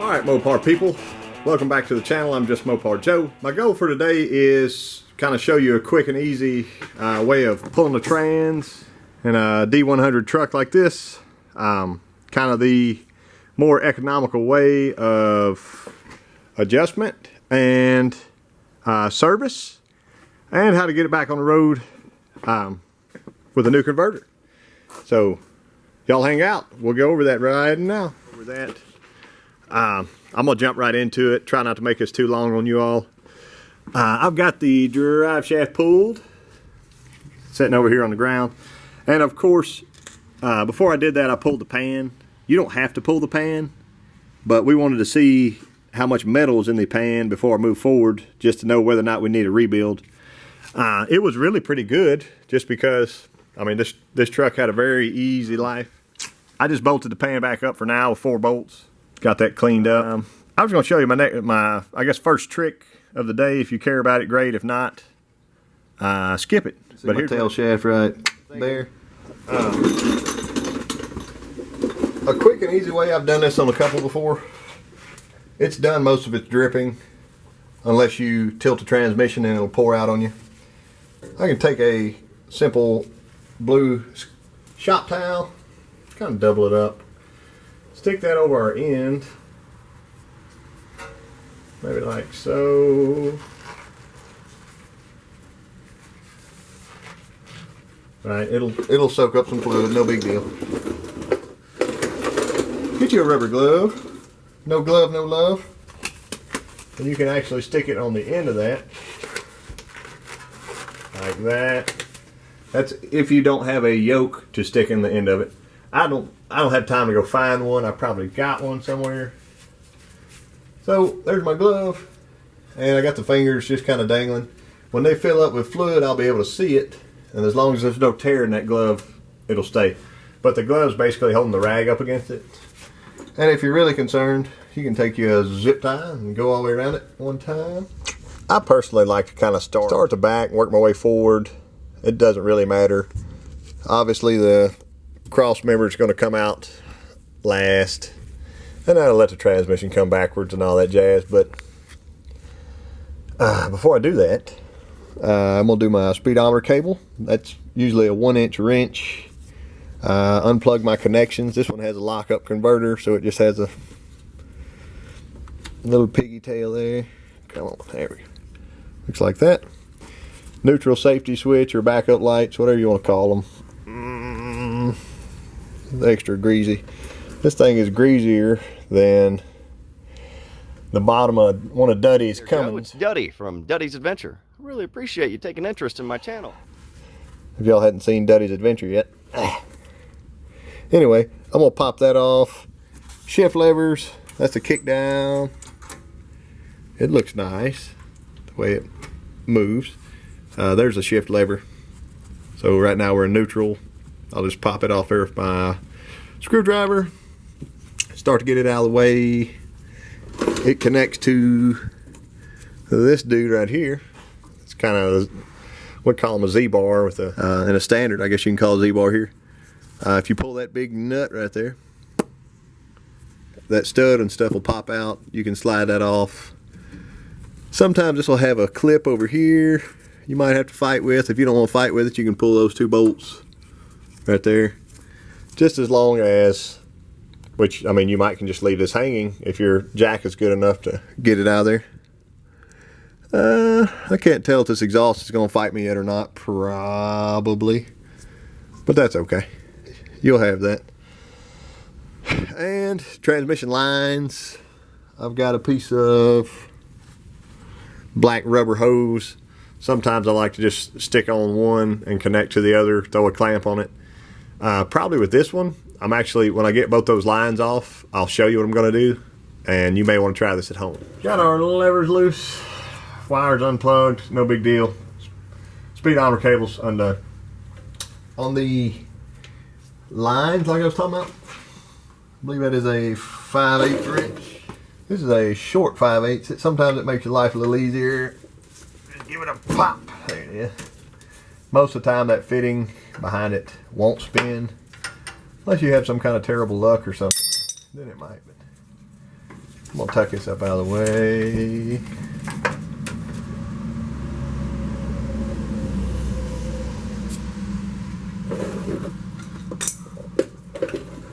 Alright Mopar people, welcome back to the channel. I'm JustMoparJoe. My goal for today is kind of show you a quick and easy way of pulling the trans in a D100 truck like this. Kind of the more economical way of adjustment and service, and how to get it back on the road with a new converter. So y'all hang out, we'll go over that right now. I'm gonna jump right into it, try not to make this too long on you all. I've got the drive shaft pulled, sitting over here on the ground, and of course before I did that I pulled the pan. You don't have to pull the pan, but we wanted to see how much metal is in the pan before I move forward, just to know whether or not we need a rebuild. It was really pretty good, just because I mean this truck had a very easy life. I just bolted the pan back up for now with 4 bolts. Got that cleaned up. I was going to show you my I guess first trick of the day. If you care about it, great. If not, skip it. See, but here's tail shaft right there. A quick and easy way, I've done this on a couple before. It's done most of its dripping, unless you tilt the transmission and it'll pour out on you. I can take a simple blue shop towel, kind of double it up, stick that over our end, maybe like so. Right, it'll soak up some fluid, no big deal. Get you a rubber glove. No glove, no love. And you can actually stick it on the end of that, like that. That's if you don't have a yoke to stick in the end of it. I don't have time to go find one. I probably got one somewhere. So there's my glove, and I got the fingers just kind of dangling. When they fill up with fluid, I'll be able to see it, and as long as there's no tear in that glove, it'll stay. But the glove's basically holding the rag up against it. And if you're really concerned, you can take you a zip tie and go all the way around it one time. I personally like to kind of start at the back and work my way forward. It doesn't really matter. Obviously the cross member is going to come out last, and that'll let the transmission come backwards and all that jazz. But before I do that, I'm going to do my speedometer cable. That's usually a 1-inch wrench. Unplug my connections. This one has a lockup converter, so it just has a little piggy tail there. Come on, there we go. Looks like that. Neutral safety switch or backup lights, whatever you want to call them. Extra greasy. This thing is greasier than the bottom of one of Duddie's Cummins. It's Duddie from Duddie's Adventure. I really appreciate you taking interest in my channel. If y'all hadn't seen Duddie's Adventure yet. Anyway, I'm going to pop that off. Shift levers, that's the kickdown. It looks nice, the way it moves. There's a shift lever. So right now we're in neutral. I'll just pop it off there with my screwdriver. Start to get it out of the way. It connects to this dude right here. It's kind of, we'd call him a Z-bar with a, in a standard, I guess you can call a Z-bar here. If you pull that big nut right there, that stud and stuff will pop out. You can slide that off. Sometimes this will have a clip over here you might have to fight with. If you don't want to fight with it, you can pull those 2 bolts right there. Just as long as, which I mean you might can just leave this hanging if your jack is good enough to get it out of there. I can't tell if this exhaust is going to fight me yet or not. Probably. But that's okay. You'll have that. And transmission lines. I've got a piece of black rubber hose. Sometimes I like to just stick on one and connect to the other, throw a clamp on it. Probably with this one, I'm actually, when I get both those lines off, I'll show you what I'm going to do, and you may want to try this at home. Got our levers loose, wires unplugged, no big deal. Speedometer cable's undone. On the lines, like I was talking about, I believe that is a 5/8 wrench. This is a short 5/8. Sometimes it makes your life a little easier. Just give it a pop. There it is. Most of the time that fitting behind it won't spin, unless you have some kind of terrible luck or something. Then it might. But I'm gonna tuck this up out of the way.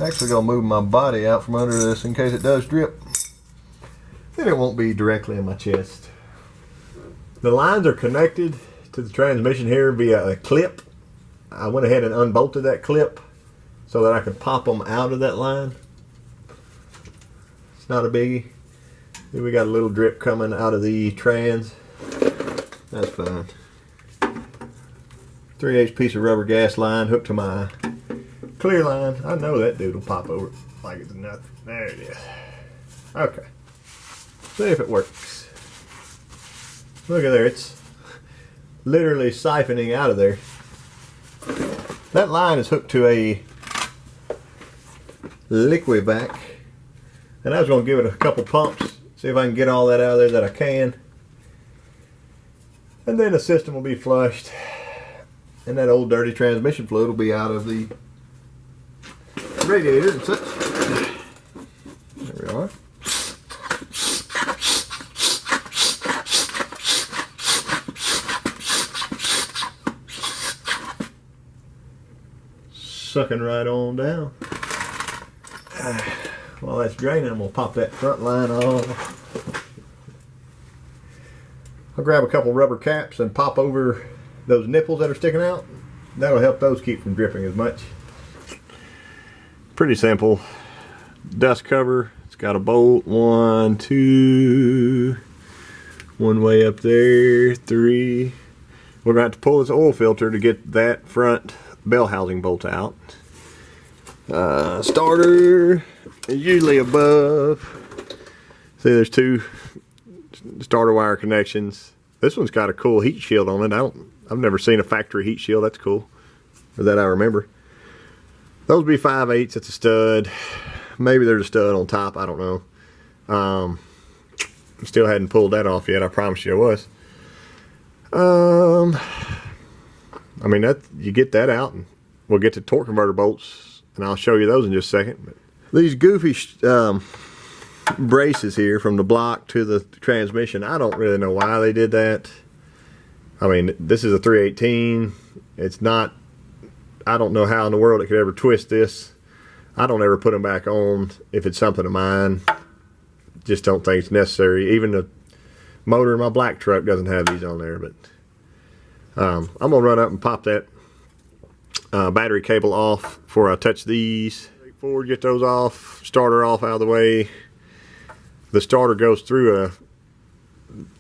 Actually gonna move my body out from under this in case it does drip. Then it won't be directly in my chest. The lines are connected to the transmission here via a clip. I went ahead and unbolted that clip so that I could pop them out of that line. It's not a biggie. Then we got a little drip coming out of the trans. That's fine. 3/8 piece of rubber gas line hooked to my clear line. I know that dude will pop over like it's nothing. There it is. Okay. See if it works. Look at there. It's literally siphoning out of there. That line is hooked to a Liquivac. And I was going to give it a couple pumps. See if I can get all that out of there that I can. And then the system will be flushed. And that old dirty transmission fluid will be out of the radiator and such. There we are. Sucking right on down. While that's draining, I'm going to pop that front line off. I'll grab a couple rubber caps and pop over those nipples that are sticking out. That'll help those keep from dripping as much. Pretty simple. Dust cover. It's got a bolt. 1, 2. One way up there. 3. We're going to have to pull this oil filter to get that front bell housing bolt out. Starter is usually above. See, there's 2 starter wire connections. This one's got a cool heat shield on it. I've never seen a factory heat shield. That's cool. Or that I remember. Those would be 5/8. It's a stud. Maybe there's a stud on top. I don't know. Still hadn't pulled that off yet. I promise you I was. I mean, that you get that out, and we'll get to torque converter bolts, and I'll show you those in just a second. But these goofy braces here from the block to the transmission, I don't really know why they did that. I mean, this is a 318. It's not. I don't know how in the world it could ever twist this. I don't ever put them back on if it's something of mine. Just don't think it's necessary. Even the motor in my black truck doesn't have these on there, but I'm gonna run up and pop that battery cable off before I touch these. Forward, get those off, starter off out of the way. The starter goes through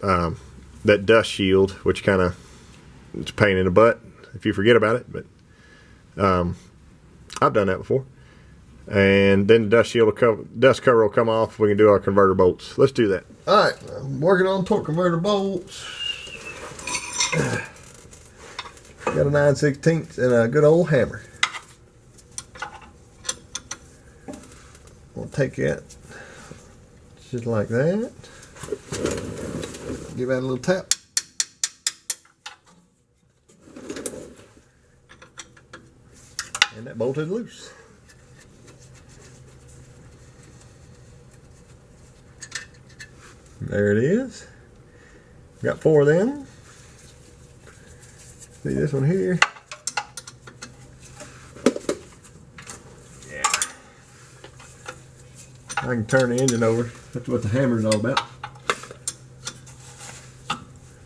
that dust shield, which kind of it's a pain in the butt if you forget about it, but I've done that before. And then the dust shield dust cover will come off. We can do our converter bolts. Let's do that. All right, I'm working on torque converter bolts. Got a 9/16 and a good old hammer. We'll take it just like that. Give that a little tap. And that bolted loose. There it is. Got 4 of them. See this one here? Yeah. I can turn the engine over. That's what the hammer is all about.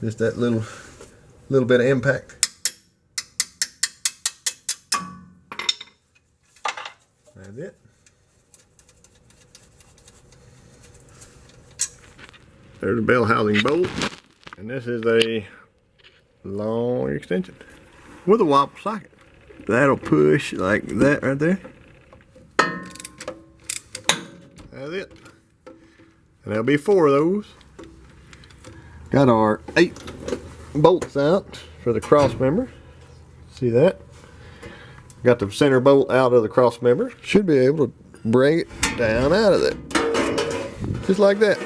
Just that little bit of impact. That's it. There's a bell housing bolt, and this is a long extension with a wobble socket. That'll push like that right there. That's it. And there'll be 4 of those. Got our 8 bolts out for the cross member. See that? Got the center bolt out of the cross member. Should be able to bring it down out of there. Just like that.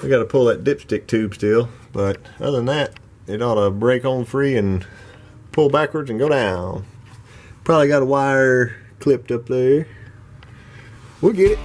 We got to pull that dipstick tube still, but other than that, it ought to break on free and pull backwards and go down. Probably got to wire clipped up there. We'll get it.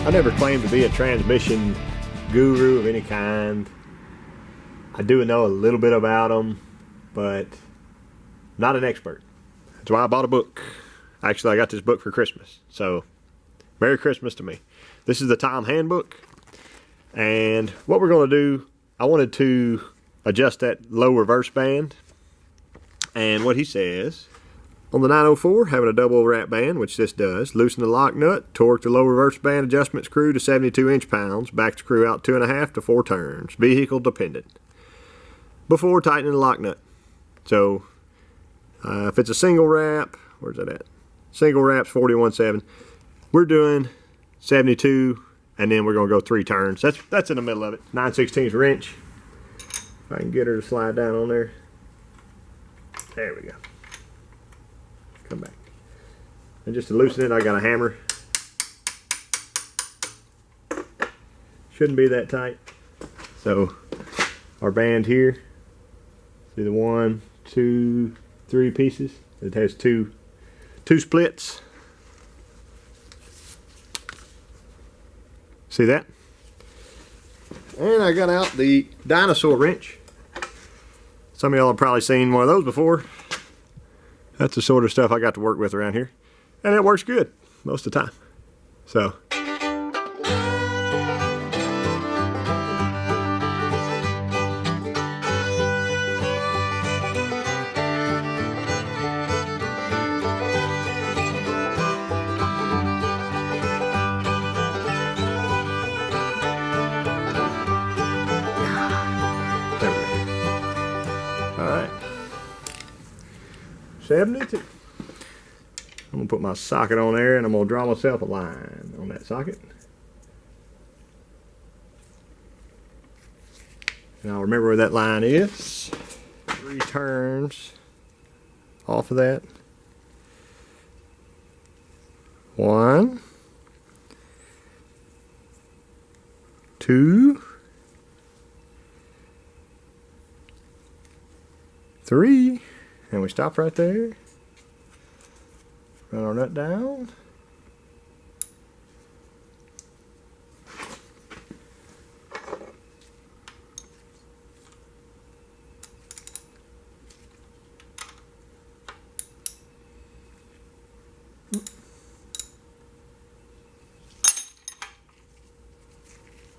I never claimed to be a transmission guru of any kind. I do know a little bit about them, but not an expert. That's why I bought a book. Actually, I got this book for Christmas, so Merry Christmas to me. This is the Tom Handbook, and what we're going to do, I wanted to adjust that low reverse band, and what he says, on the 904, having a double wrap band, which this does, loosen the lock nut, torque the low reverse band adjustment screw to 72 inch-pounds, back screw out 2.5 to 4 turns, vehicle dependent, before tightening the lock nut. So, if it's a single wrap, where's that at? Single wrap's 41.7. We're doing 72, and then we're going to go 3 turns. That's in the middle of it. 9/16 wrench. If I can get her to slide down on there. There we go. Come back. And just to loosen it, I got a hammer. Shouldn't be that tight. So our band here, see the 1, 2, 3 pieces. It has two splits. See that? And I got out the dinosaur wrench. Some of y'all have probably seen one of those before. That's the sort of stuff I got to work with around here. And it works good most of the time. So. All right. 72. I'm going to put my socket on there, and I'm going to draw myself a line on that socket. And I'll remember where that line is. 3 turns off of that. 1, 2, 3. And we stop right there. Run our nut down.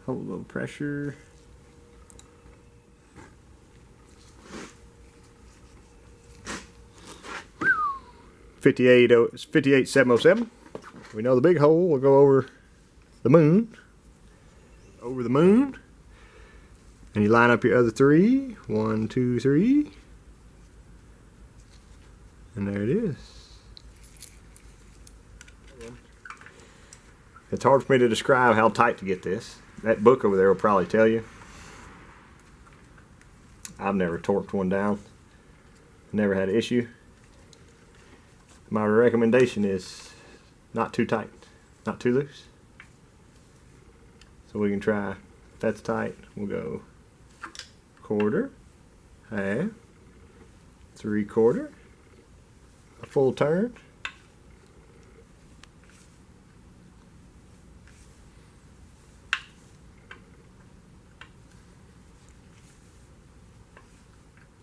Hold a little pressure. It's 58,707. We know the big hole will go over the moon. Over the moon. And you line up your other 3. 1, 2, 3. And there it is. It's hard for me to describe how tight to get this. That book over there will probably tell you. I've never torqued one down. Never had an issue. My recommendation is not too tight, not too loose. So we can try, if that's tight, we'll go 1/4, 1/2, 3/4, a full turn.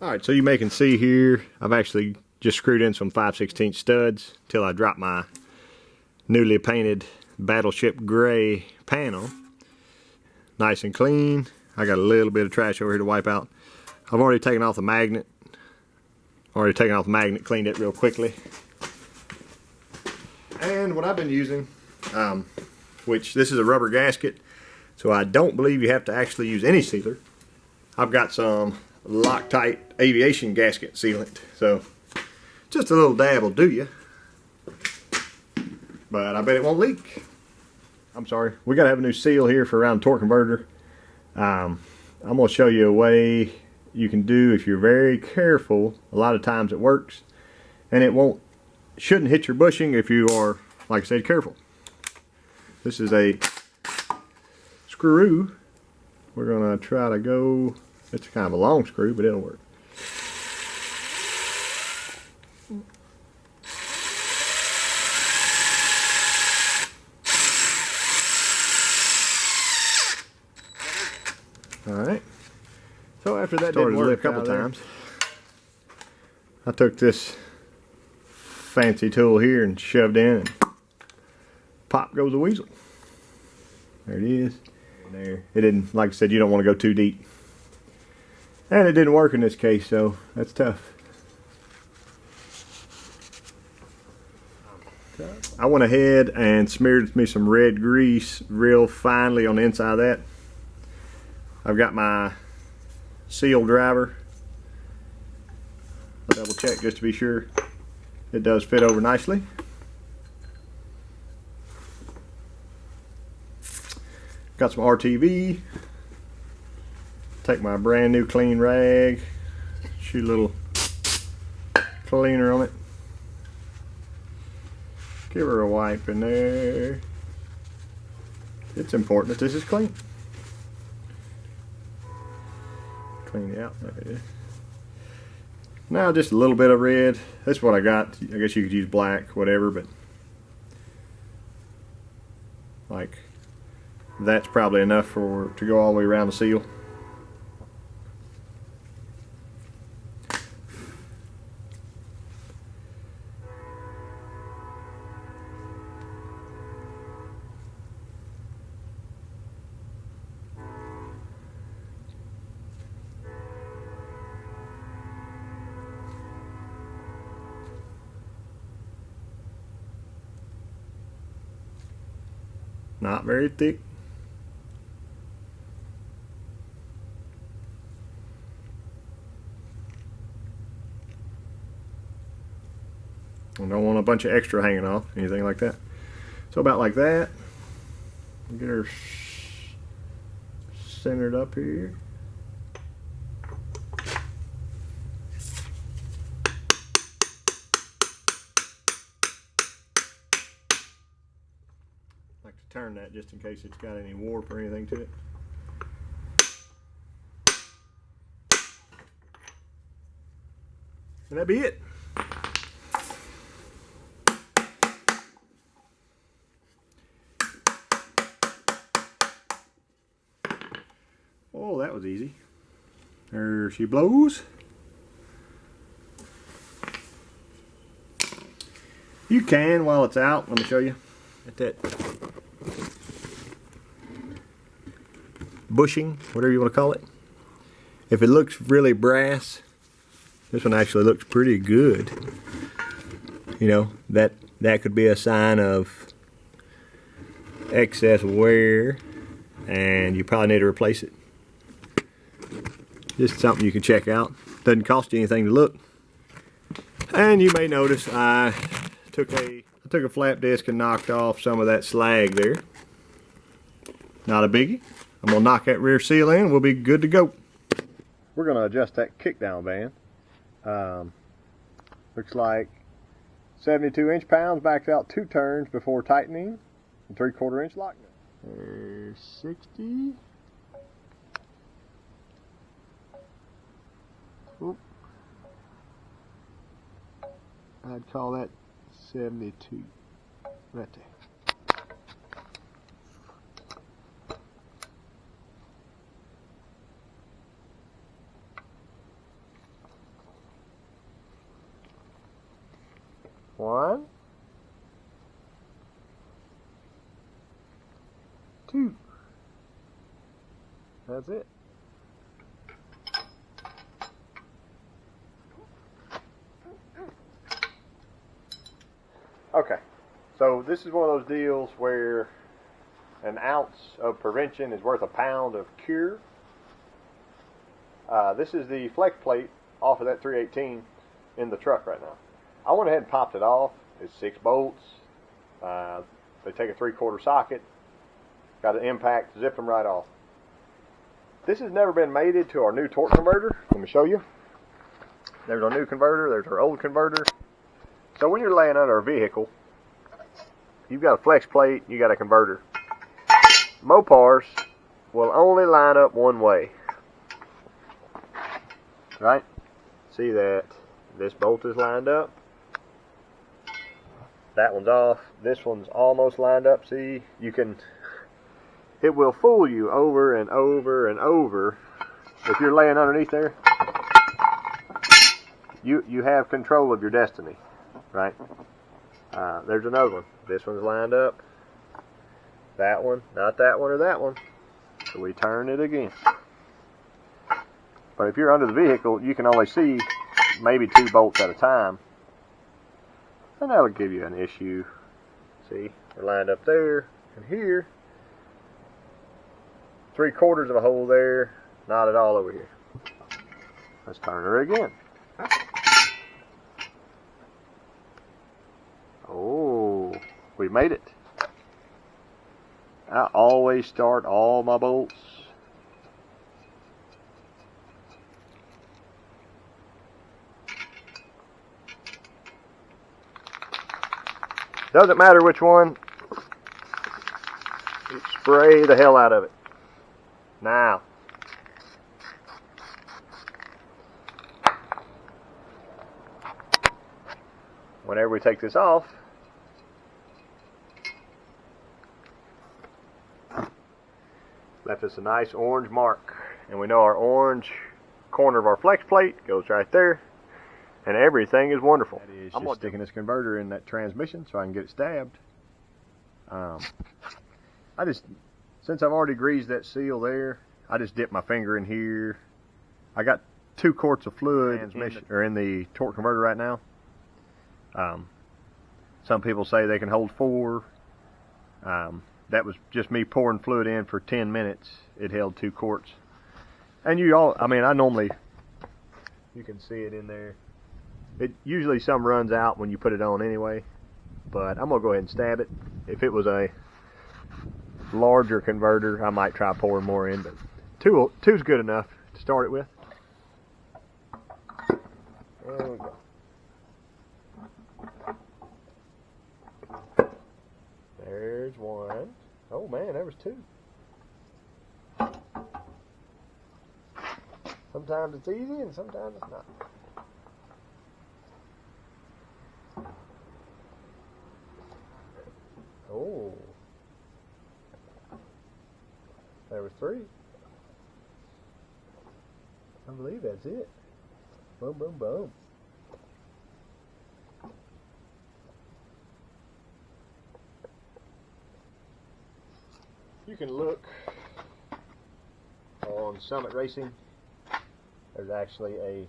Alright, so you may can see here, I've actually just screwed in some 5/16 studs till I drop my newly painted Battleship Gray panel. Nice and clean. I got a little bit of trash over here to wipe out. I've already taken off the magnet. Cleaned it real quickly. And what I've been using, which this is a rubber gasket, so I don't believe you have to actually use any sealer. I've got some Loctite aviation gasket sealant. So just a little dab will do you. but I bet it won't leak. I'm sorry. We gotta have a new seal here for around the torque converter. I'm gonna show you a way you can do if you're very careful. A lot of times it works, and it shouldn't hit your bushing if you are, like I said, careful. This is a screw. We're gonna try to go, it's kind of a long screw, but it'll work. Alright, so after that didn't work a couple times, I took this fancy tool here and shoved in, and pop goes the weasel. There it is. There. It didn't, like I said, you don't want to go too deep. And it didn't work in this case, so that's tough. I went ahead and smeared me some red grease real finely on the inside of that. I've got my seal driver. I'll double check just to be sure it does fit over nicely. Got some RTV. Take my brand new clean rag, shoot a little cleaner on it. Give her a wipe in there. It's important that this is clean. Clean it out. There it is. Now just a little bit of red. That's what I got. I guess you could use black, whatever, but like that's probably enough to go all the way around the seal. Not very thick. I don't want a bunch of extra hanging off, anything like that. So about like that. Get her centered up here. I like to turn that just in case it's got any warp or anything to it. And that'd be it. Oh, that was easy. There she blows. You can, while it's out, let me show you. At that bushing, whatever you want to call it. If it looks really brass, this one actually looks pretty good. You know, that could be a sign of excess wear, and you probably need to replace it. Just something you can check out. Doesn't cost you anything to look. And you may notice I took a flap disc and knocked off some of that slag there. Not a biggie. I'm gonna knock that rear seal in. We'll be good to go. We're gonna adjust that kickdown band. Looks like 72 inch-pounds, backs out 2 turns before tightening, and 3/4 inch lock. There's 60. Oop. I'd call that 72 right there. One, 2. That's it. Okay, so this is one of those deals where an ounce of prevention is worth a pound of cure. This is the flex plate off of that 318 in the truck right now. I went ahead and popped it off. It's 6 bolts. They take a 3/4 socket, got an impact, zip them right off. This has never been mated to our new torque converter. Let me show you. There's our new converter, there's our old converter. So when you're laying under a vehicle, you've got a flex plate, you got a converter. Mopars will only line up one way. Right? See that this bolt is lined up. That one's off. This one's almost lined up. See, you can, it will fool you over and over and over. If you're laying underneath there, you have control of your destiny, right? There's another one. This one's lined up. That one, not that one or that one. So we turn it again. But if you're under the vehicle, you can only see maybe 2 bolts at a time. And that'll give you an issue. See, we're lined up there and here. 3/4 of a hole there, not at all over here. Let's turn her again. Oh, we made it. I always start all my bolts doesn't matter which one, you spray the hell out of it. Now, whenever we take this off, left us a nice orange mark, and we know our orange corner of our flex plate goes right there, and everything is wonderful. I'm just sticking this converter in that transmission so I can get it stabbed. Since I've already greased that seal there, I just dip my finger in here. I got 2 quarts of fluid in the torque converter right now. Some people say they can hold 4. That was just me pouring fluid in for 10 minutes. It held 2 quarts. And I normally, you can see it in there. Usually some runs out when you put it on anyway, but I'm gonna go ahead and stab it. If it was a larger converter, I might try pouring more in, but 2's good enough to start it with. There we go. There's 1. Oh man, there was 2. Sometimes it's easy and sometimes it's not. Oh, there was 3. I believe that's it. Boom, boom, boom. You can look on Summit Racing. There's actually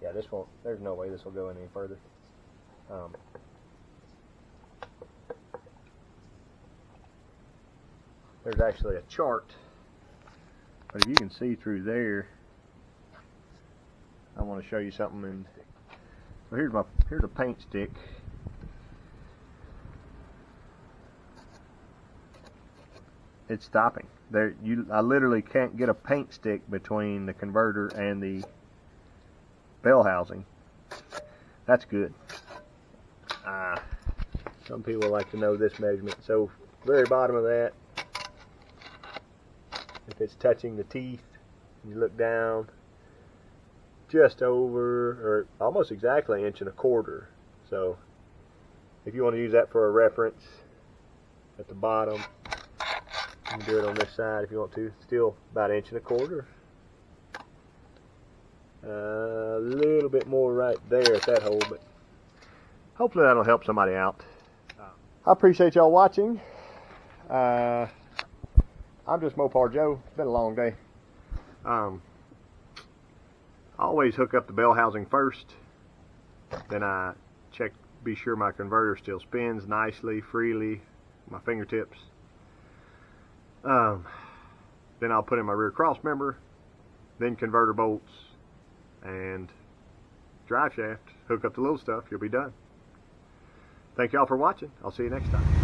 this won't, there's no way this will go any further. There's actually a chart, but if you can see through there, I want to show you something. And so here's a paint stick. It's stopping there. I literally can't get a paint stick between the converter and the bell housing. That's good. Some people like to know this measurement. So very bottom of that, if it's touching the teeth, you look down, just over, or almost exactly 1.25 inches. So if you want to use that for a reference, at the bottom, you can do it on this side if you want to. Still about 1.25 inches. A little bit more right there at that hole, but hopefully that'll help somebody out. I appreciate y'all watching. I'm just Mopar Joe. It's been a long day. I always hook up the bell housing first. Then I check, be sure my converter still spins nicely, freely, my fingertips. Then I'll put in my rear cross member, then converter bolts and drive shaft, hook up the little stuff, you'll be done. Thank y'all for watching. I'll see you next time.